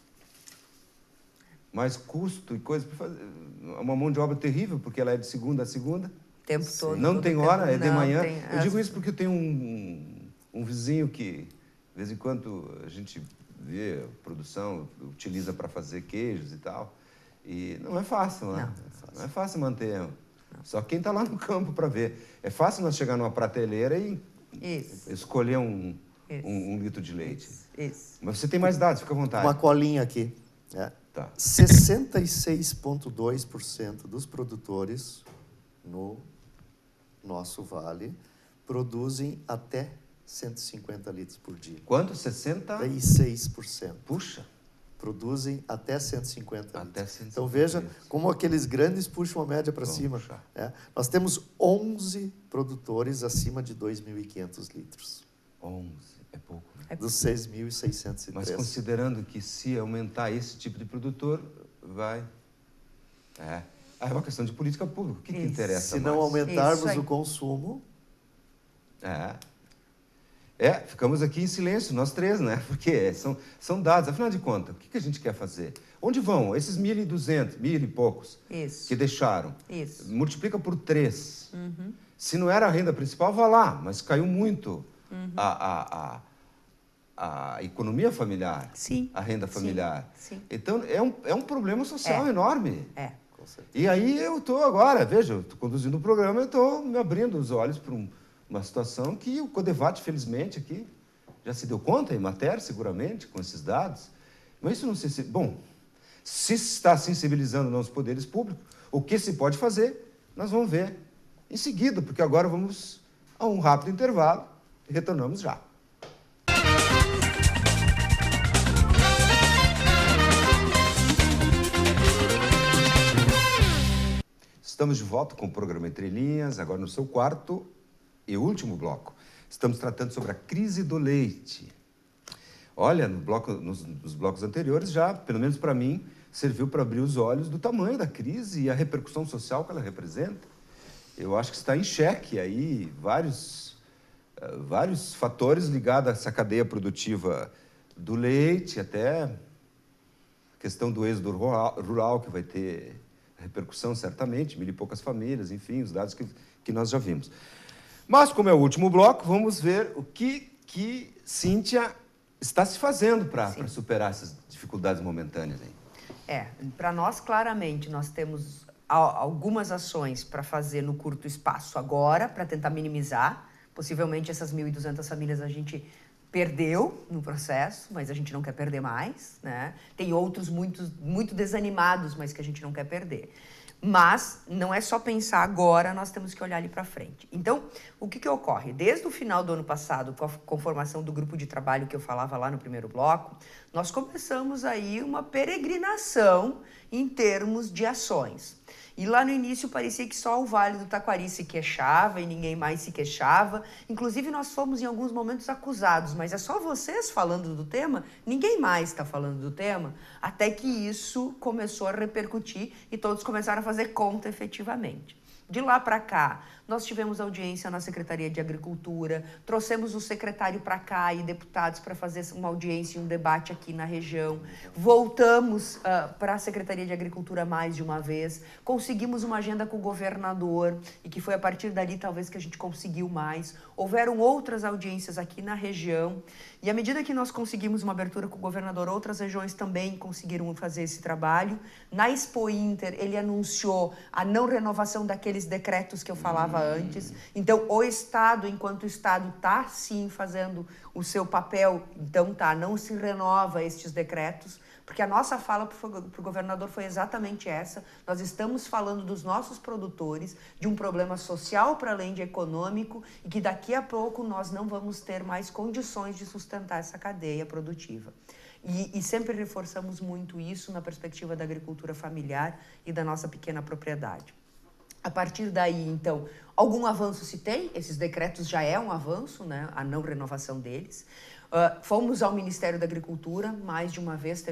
Mais custo e coisa para fazer. Uma mão de obra terrível, porque ela é de segunda a segunda. Tempo todo. Não tem hora, é de manhã. Eu digo isso porque eu tenho um vizinho que, de vez em quando, a gente vê a produção, utiliza para fazer queijos e tal. E não é fácil, né? Não é fácil manter. Não. Só quem está lá no campo para ver. É fácil nós chegar numa prateleira e escolher um litro de leite. Isso. Mas você tem mais dados, fica à vontade. Uma colinha aqui. Tá. 66,2% dos produtores no nosso vale produzem até 150 litros por dia. Quanto? 60? 66%. Puxa. Produzem até 150 litros. Até 150 então veja litros. como aqueles grandes puxam a média para cima. Nós temos 11 produtores acima de 2.500 litros. 11, é pouco. Né? Dos 6.603. Mas considerando que se aumentar esse tipo de produtor, vai... É uma questão de política pública. O que interessa se não mais? aumentarmos o consumo... Ficamos aqui em silêncio, nós três, né? Porque são dados. Afinal de contas, o que a gente quer fazer? Onde vão esses 1.200, 1.000 e poucos que deixaram? Multiplica por 3. Se não era a renda principal, vá lá, mas caiu muito a economia familiar, a renda familiar. Sim. Então, é um problema social enorme. Com certeza. E aí eu estou agora, veja, eu estou conduzindo o programa, eu estou me abrindo os olhos para uma situação que o Codevate, felizmente, aqui já se deu conta, em matéria, seguramente, com esses dados. Mas isso não se... Bom, se está sensibilizando os poderes públicos, o que se pode fazer, nós vamos ver em seguida, porque agora vamos a um rápido intervalo e retornamos já. Estamos de volta com o programa Entre Linhas, agora no seu quarto e último bloco. Estamos tratando sobre a crise do leite. Olha, nos blocos anteriores já, pelo menos para mim, serviu para abrir os olhos do tamanho da crise e a repercussão social que ela representa. Eu acho que está em xeque aí vários fatores ligados a essa cadeia produtiva do leite, até a questão do êxodo rural que vai ter repercussão certamente, 1.000 e poucas famílias, enfim, os dados que nós já vimos. Mas, como é o último bloco, vamos ver o que Cíntia está se fazendo para superar essas dificuldades momentâneas aí. Para nós, claramente, nós temos algumas ações para fazer no curto espaço agora, para tentar minimizar. Possivelmente essas 1.200 famílias a gente perdeu no processo, mas a gente não quer perder mais, né? Tem outros muito desanimados, mas que a gente não quer perder. Mas não é só pensar agora, nós temos que olhar ali para frente. Então, o que ocorre? Desde o final do ano passado, com a conformação do grupo de trabalho que eu falava lá no primeiro bloco, nós começamos aí uma peregrinação em termos de ações. E lá no início parecia que só o Vale do Taquari se queixava e ninguém mais se queixava. Inclusive nós fomos em alguns momentos acusados, mas é só vocês falando do tema, ninguém mais está falando do tema, até que isso começou a repercutir e todos começaram a fazer conta efetivamente. De lá para cá, nós tivemos audiência na Secretaria de Agricultura, trouxemos o secretário para cá e deputados para fazer uma audiência e um debate aqui na região. Voltamos para a Secretaria de Agricultura mais de uma vez, conseguimos uma agenda com o governador e que foi a partir dali talvez que a gente conseguiu mais. Houveram outras audiências aqui na região e à medida que nós conseguimos uma abertura com o governador, outras regiões também conseguiram fazer esse trabalho. Na Expo Inter, ele anunciou a não renovação daqueles decretos que eu falava antes. Então, o Estado, enquanto Estado, está sim fazendo o seu papel. Então, não se renova estes decretos, Porque a nossa fala para o governador foi exatamente essa. Nós estamos falando dos nossos produtores, de um problema social para além de econômico, e que daqui a pouco nós não vamos ter mais condições de sustentar essa cadeia produtiva. E sempre reforçamos muito isso na perspectiva da agricultura familiar e da nossa pequena propriedade. A partir daí, então, algum avanço se tem, esses decretos já é um avanço, né, a não renovação deles. Fomos ao Ministério da Agricultura, mais de uma vez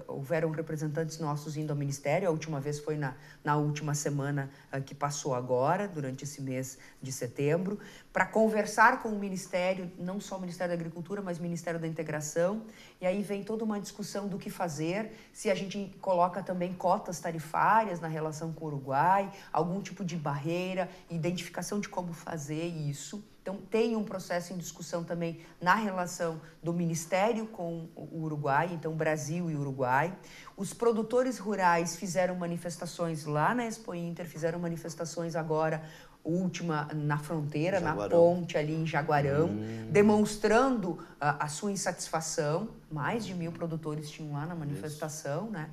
houveram representantes nossos indo ao Ministério, a última vez foi na última semana que passou agora, durante esse mês de setembro, para conversar com o Ministério, não só o Ministério da Agricultura, mas o Ministério da Integração, e aí vem toda uma discussão do que fazer, se a gente coloca também cotas tarifárias na relação com o Uruguai, algum tipo de barreira, identificação de como fazer isso. Então, tem um processo em discussão também na relação do Ministério com o Uruguai, então Brasil e Uruguai. Os produtores rurais fizeram manifestações lá na Expo Inter, fizeram manifestações agora, última na fronteira, na ponte ali em Jaguarão, demonstrando a sua insatisfação. Mais de 1.000 produtores tinham lá na manifestação, né?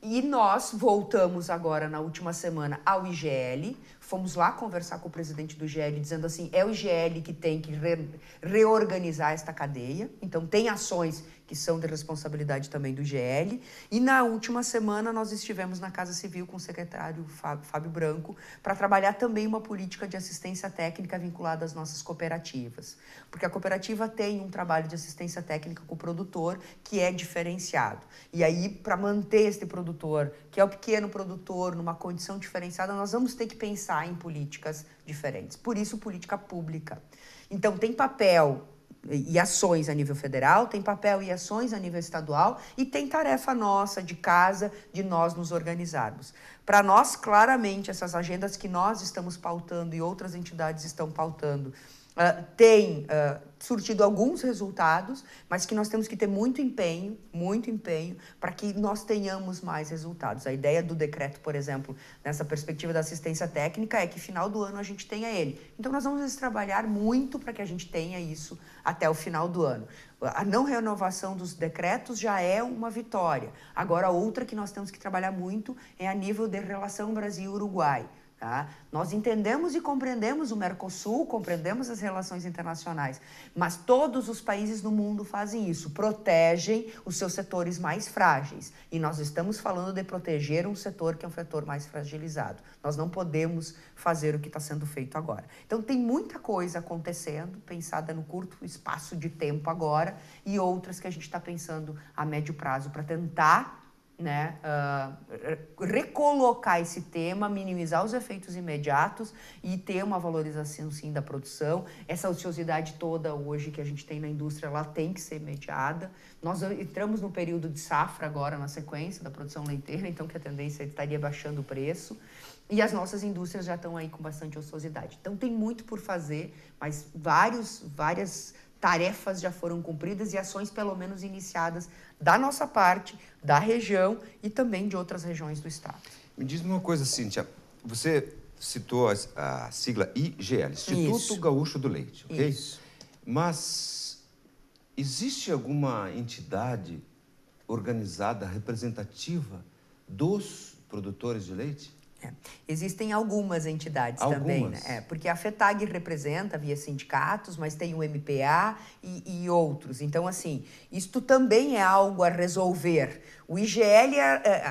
E nós voltamos agora, na última semana, ao IGL, fomos lá conversar com o presidente do IGL, dizendo assim, é o IGL que tem que reorganizar esta cadeia, então tem ações que são de responsabilidade também do IGL, e na última semana nós estivemos na Casa Civil com o secretário Fábio Branco para trabalhar também uma política de assistência técnica vinculada às nossas cooperativas, porque a cooperativa tem um trabalho de assistência técnica com o produtor que é diferenciado, e aí para manter este produtor, que é o pequeno produtor, numa condição diferenciada, nós vamos ter que pensar em políticas diferentes, por isso política pública. Então tem papel e ações a nível federal, tem papel e ações a nível estadual e tem tarefa nossa de casa de nós nos organizarmos. Para nós, claramente, essas agendas que nós estamos pautando e outras entidades estão pautando têm surtido alguns resultados, mas que nós temos que ter muito empenho para que nós tenhamos mais resultados. A ideia do decreto, por exemplo, nessa perspectiva da assistência técnica, é que final do ano a gente tenha ele. Então nós vamos trabalhar muito para que a gente tenha isso até o final do ano. A não renovação dos decretos já é uma vitória. Agora, outra que nós temos que trabalhar muito é a nível de relação Brasil-Uruguai. Tá? Nós entendemos e compreendemos o Mercosul, compreendemos as relações internacionais, mas todos os países do mundo fazem isso, protegem os seus setores mais frágeis. E nós estamos falando de proteger um setor que é um setor mais fragilizado. Nós não podemos fazer o que está sendo feito agora. Então tem muita coisa acontecendo, pensada no curto espaço de tempo agora, e outras que a gente está pensando a médio prazo para tentar, né, recolocar esse tema, minimizar os efeitos imediatos e ter uma valorização, sim, da produção. Essa ociosidade toda hoje que a gente tem na indústria, ela tem que ser mediada. Nós entramos no período de safra agora, na sequência da produção leiteira, então que a tendência estaria baixando o preço. E as nossas indústrias já estão aí com bastante ociosidade. Então tem muito por fazer, mas várias tarefas já foram cumpridas e ações pelo menos iniciadas da nossa parte, da região e também de outras regiões do estado. Me diz uma coisa, Cíntia, você citou a sigla IGL, Instituto Isso. Gaúcho do Leite, ok? Isso. Mas existe alguma entidade organizada, representativa dos produtores de leite? Existem algumas entidades também, né? Porque a FETAG representa via sindicatos, mas tem o MPA e outros. Então, assim, isto também é algo a resolver. O IGL,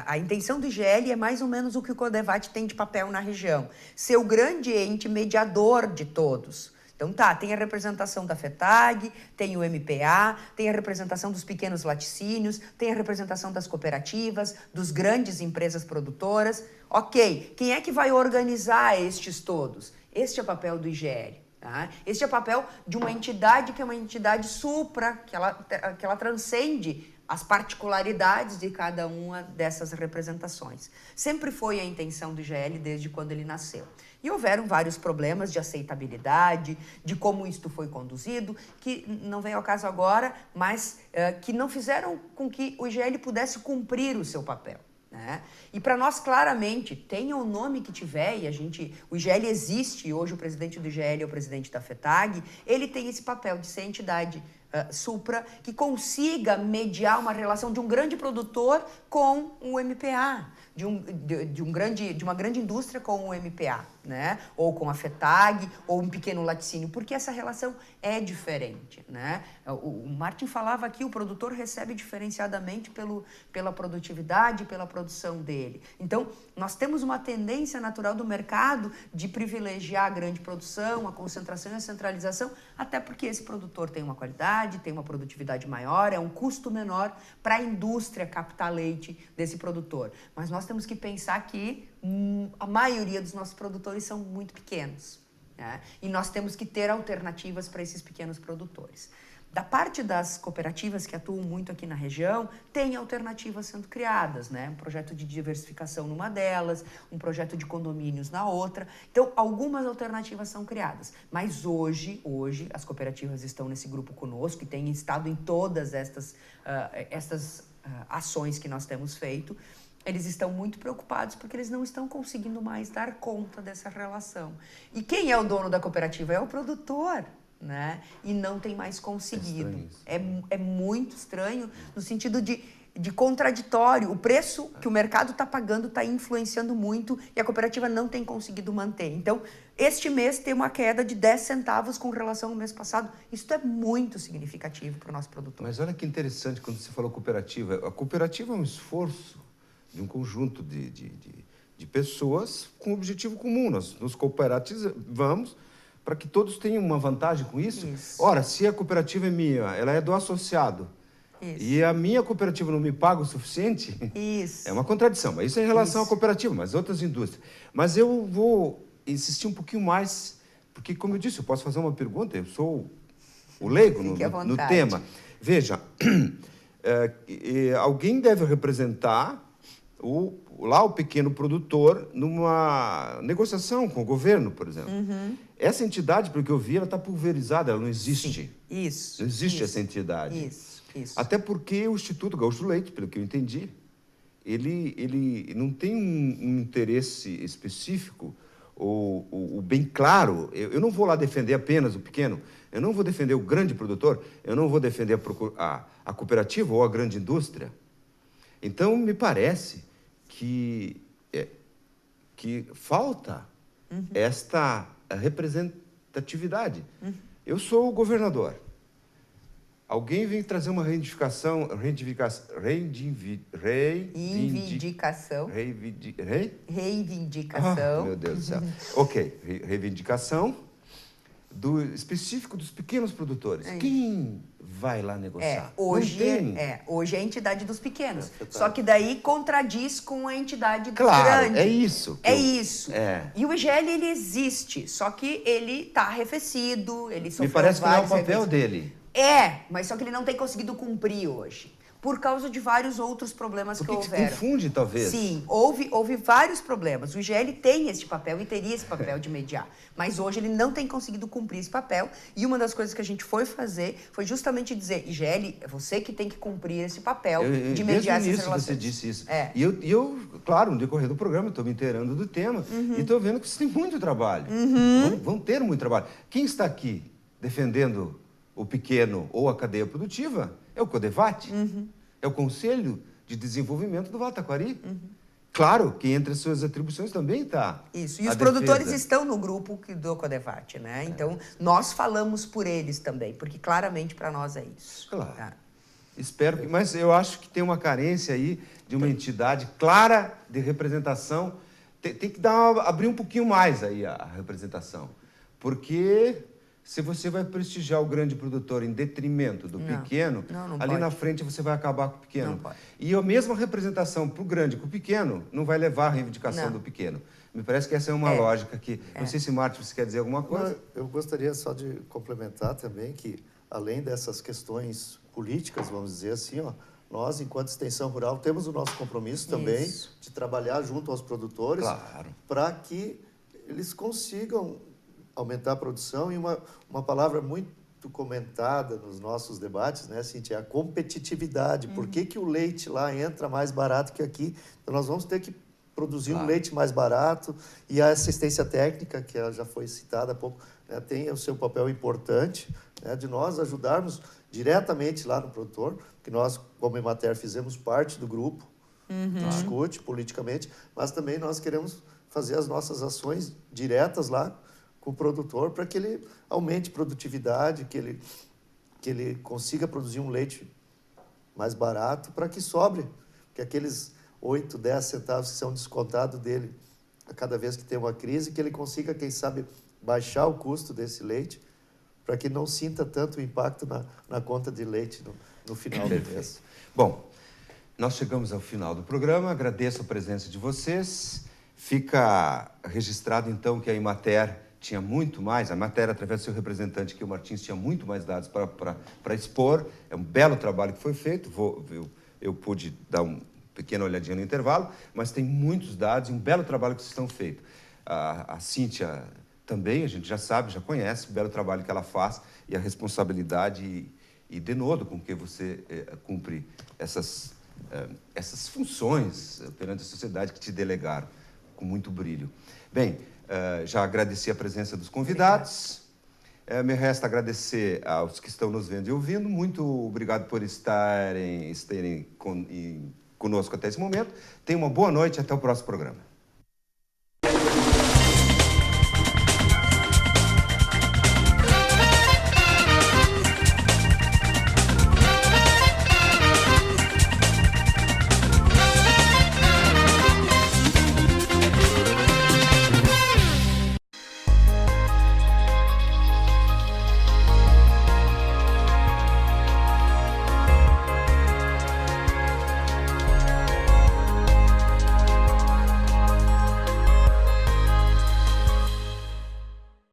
a intenção do IGL é mais ou menos o que o CODEVAT tem de papel na região. Ser o grande ente mediador de todos. Então tem a representação da FETAG, tem o MPA, tem a representação dos pequenos laticínios, tem a representação das cooperativas, dos grandes empresas produtoras. Ok, quem é que vai organizar estes todos? Este é o papel do IGL. Tá? Este é o papel de uma entidade que é uma entidade supra, que ela transcende as particularidades de cada uma dessas representações. Sempre foi a intenção do IGL desde quando ele nasceu. E houveram vários problemas de aceitabilidade, de como isto foi conduzido, que não vem ao caso agora, mas que não fizeram com que o IGL pudesse cumprir o seu papel. Né? E para nós, claramente, tenha o nome que tiver, e o IGL existe, e hoje o presidente do IGL é o presidente da FETAG, ele tem esse papel de ser entidade supra que consiga mediar uma relação de um grande produtor com o MPA, de uma grande indústria com o MPA, né? Ou com a FETAG, ou um pequeno laticínio, porque essa relação é diferente, né? O Martin falava aqui, o produtor recebe diferenciadamente pela produtividade, pela produção dele. Então, nós temos uma tendência natural do mercado de privilegiar a grande produção, a concentração e a centralização, até porque esse produtor tem uma qualidade, tem uma produtividade maior, é um custo menor para a indústria captar leite desse produtor. Mas nós temos que pensar que a maioria dos nossos produtores são muito pequenos, né? E nós temos que ter alternativas para esses pequenos produtores. Da parte das cooperativas que atuam muito aqui na região, tem alternativas sendo criadas, né? Um projeto de diversificação numa delas, um projeto de condomínios na outra. Então, algumas alternativas são criadas. Mas hoje as cooperativas estão nesse grupo conosco e têm estado em todas estas ações que nós temos feito. Eles estão muito preocupados porque eles não estão conseguindo mais dar conta dessa relação. E quem é o dono da cooperativa? É o produtor, né? E não tem mais conseguido. É muito estranho no sentido de contraditório. O preço que o mercado está pagando está influenciando muito e a cooperativa não tem conseguido manter. Então, este mês tem uma queda de 10 centavos com relação ao mês passado. Isso é muito significativo para o nosso produtor. Mas olha que interessante quando você falou cooperativa. A cooperativa é um esforço de um conjunto de pessoas com objetivo comum. Nós nos cooperativamos para que todos tenham uma vantagem com isso. Ora, se a cooperativa é minha, ela é do associado, e a minha cooperativa não me paga o suficiente, é uma contradição. Mas isso é em relação à cooperativa, mas outras indústrias. Mas eu vou insistir um pouquinho mais, porque, como eu disse, eu posso fazer uma pergunta, eu sou o leigo no tema. Veja, alguém deve representar o pequeno produtor numa negociação com o governo, por exemplo. Essa entidade, pelo que eu vi, ela está pulverizada, ela não existe. Isso. Não existe essa entidade. Isso. Até porque o Instituto Gaúcho do Leite, pelo que eu entendi, ele não tem um interesse específico ou bem claro. Eu não vou lá defender apenas o pequeno, eu não vou defender o grande produtor, eu não vou defender a cooperativa ou a grande indústria. Então, me parece que falta esta representatividade. Eu sou o governador. Alguém vem trazer uma reivindicação. Reivindicação. Meu Deus do céu. Ok, reivindicação específico dos pequenos produtores. Quem vai lá negociar? Hoje é a entidade dos pequenos. Só que daí contradiz com a entidade dos grandes. É isso. E o IGL, ele existe, só que ele está arrefecido, ele sofreu. Me parece que não é o papel dele. Mas só que ele não tem conseguido cumprir hoje. Por causa de vários outros problemas que houveram. Se confunde, talvez. Sim, houve vários problemas. O IGL tem esse papel e teria esse papel de mediar. Mas hoje ele não tem conseguido cumprir esse papel. E uma das coisas que a gente foi fazer foi justamente dizer, IGL, é você que tem que cumprir esse papel de mediar essas relações. Você disse isso. E eu, claro, no decorrer do programa, estou me inteirando do tema e estou vendo que vocês têm muito trabalho. Vão ter muito trabalho. Quem está aqui defendendo o pequeno ou a cadeia produtiva é o CODEVAT, é o Conselho de Desenvolvimento do Vale do Taquari. Claro que entre as suas atribuições também está. Isso, e os produtores estão no grupo do CODEVAT, né? Então, nós falamos por eles também, porque claramente para nós é isso. Claro. Espero que... Mas eu acho que tem uma carência aí de uma entidade clara de representação. Tem que abrir um pouquinho mais aí a representação. Porque... se você vai prestigiar o grande produtor em detrimento do pequeno, ali na frente você vai acabar com o pequeno. Não pode. E a mesma representação para o grande com o pequeno não vai levar à reivindicação do pequeno. Me parece que essa é uma lógica que... Não sei se, Martin, você quer dizer alguma coisa? Eu gostaria só de complementar também que, além dessas questões políticas, vamos dizer assim, nós, enquanto extensão rural, temos o nosso compromisso também de trabalhar junto aos produtores para que eles consigam aumentar a produção. E uma palavra muito comentada nos nossos debates, né, Cíntia, é a competitividade. Por que o leite lá entra mais barato que aqui? Então, nós vamos ter que produzir um leite mais barato, e a assistência técnica, que já foi citada há pouco, né, tem o seu papel importante, né, de nós ajudarmos diretamente lá no produtor, que nós, como Emater, fizemos parte do grupo, que discute politicamente, mas também nós queremos fazer as nossas ações diretas lá com o produtor para que ele aumente produtividade, que ele consiga produzir um leite mais barato para que sobre, que aqueles 8, 10 centavos que são descontados dele a cada vez que tem uma crise, que ele consiga, quem sabe, baixar o custo desse leite para que não sinta tanto impacto na conta de leite no final do mês. Bom, nós chegamos ao final do programa, agradeço a presença de vocês. Fica registrado, então, que a Emater tinha muito mais, a Emater, através do seu representante, que o Martins, tinha muito mais dados para expor. É um belo trabalho que foi feito, eu pude dar uma pequena olhadinha no intervalo, mas tem muitos dados e um belo trabalho que vocês estão feito. A Cíntia também, a gente já sabe, já conhece o belo trabalho que ela faz e a responsabilidade e denodo com que você cumpre essas funções perante a sociedade que te delegaram com muito brilho. Bem, já agradeci a presença dos convidados. Me resta agradecer aos que estão nos vendo e ouvindo. Muito obrigado por estarem conosco até esse momento. Tenham uma boa noite e até o próximo programa.